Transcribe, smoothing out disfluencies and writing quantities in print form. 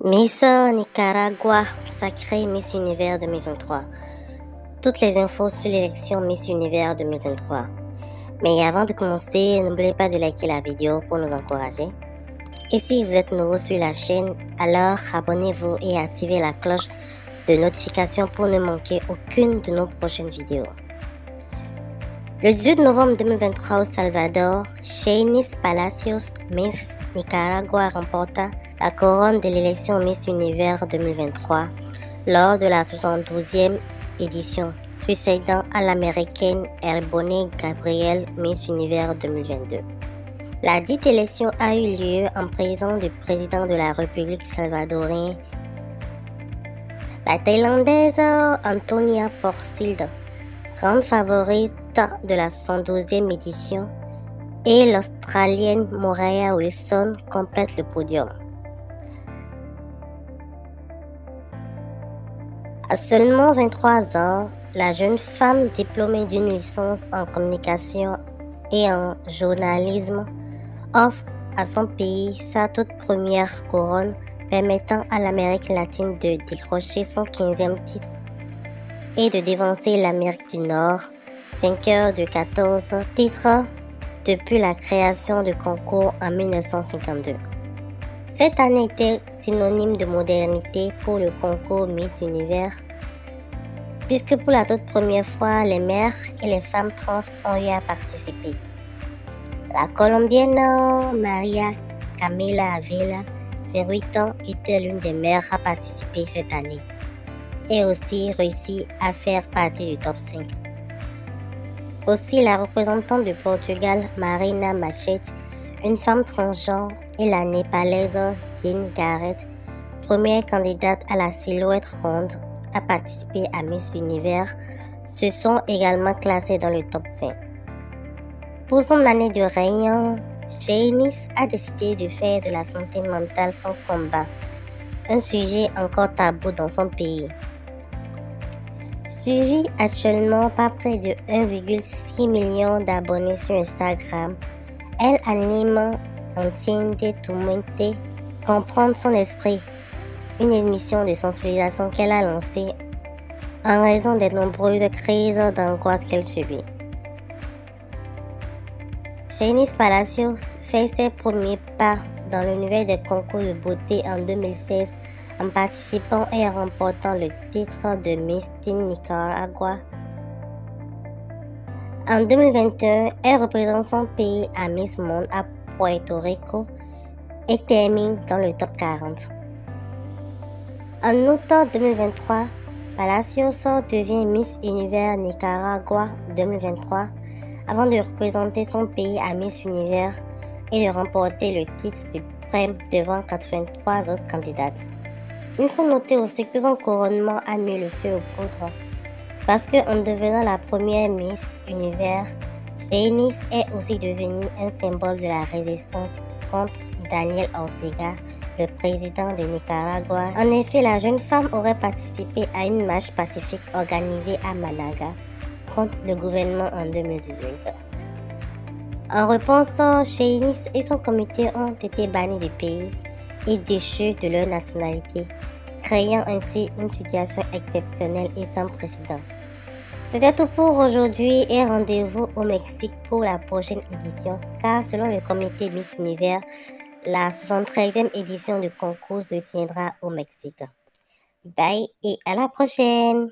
Miss Nicaragua, sacrée Miss Univers 2023. Toutes les infos sur l'élection Miss Univers 2023. Mais avant de commencer, n'oubliez pas de liker la vidéo pour nous encourager. Et si vous êtes nouveau sur la chaîne, alors abonnez-vous et activez la cloche de notification pour ne manquer aucune de nos prochaines vidéos. Le 18 novembre 2023 au Salvador, Sheynnis Palacios, Miss Nicaragua, remporta la couronne de l'élection Miss Univers 2023 lors de la 72e édition, succédant à l'américaine Herbonne Gabriel Miss Univers 2022. La dite élection a eu lieu en présence du président de la République salvadorienne, la Thaïlandaise Antonia Porcilde, grande favorite de la 72e édition, et l'Australienne Moira Wilson complète le podium. À seulement 23 ans, la jeune femme diplômée d'une licence en communication et en journalisme offre à son pays sa toute première couronne, permettant à l'Amérique latine de décrocher son 15e titre et de devancer l'Amérique du Nord, vainqueur de 14 titres depuis la création du concours en 1952. Cette année était synonyme de modernité pour le concours Miss Univers, puisque pour la toute première fois, les mères et les femmes trans ont eu à participer. La Colombienne Maria Camila Avila, 28 ans, était l'une des mères à participer cette année et aussi réussit à faire partie du top 5. Aussi, la représentante du Portugal, Marina Machete, une femme transgenre, et la népalaise Jean Garrett, première candidate à la silhouette ronde à participer à Miss Univers, se sont également classées dans le top 20. Pour son année de règne, Sheynnis a décidé de faire de la santé mentale son combat, un sujet encore tabou dans son pays. Suivie actuellement par près de 1,6 million d'abonnés sur Instagram, elle anime Entiende tu mente, comprendre son esprit, une émission de sensibilisation qu'elle a lancée en raison des nombreuses crises d'angoisse qu'elle subit. Sheynnis Palacios fait ses premiers pas dans l'univers des concours de beauté en 2016 en participant et en remportant le titre de Miss Nicaragua. En 2021, elle représente son pays à Miss Monde à Puerto Rico et termine dans le top 40. En août 2023, Palacios devient Miss Univers Nicaragua 2023 avant de représenter son pays à Miss Univers et de remporter le titre suprême devant 83 autres candidates. Il faut noter aussi que son couronnement a mis le feu aux poudres parce qu'en devenant la première Miss Univers, Sheynnis est aussi devenue un symbole de la résistance contre Daniel Ortega, le président de Nicaragua. En effet, la jeune femme aurait participé à une marche pacifique organisée à Managa contre le gouvernement en 2018. En réponse, Sheynnis et son comité ont été bannis du pays et déchus de leur nationalité, créant ainsi une situation exceptionnelle et sans précédent. C'était tout pour aujourd'hui et rendez-vous au Mexique pour la prochaine édition, car selon le comité Miss Univers, la 73e édition du concours se tiendra au Mexique. Bye et à la prochaine!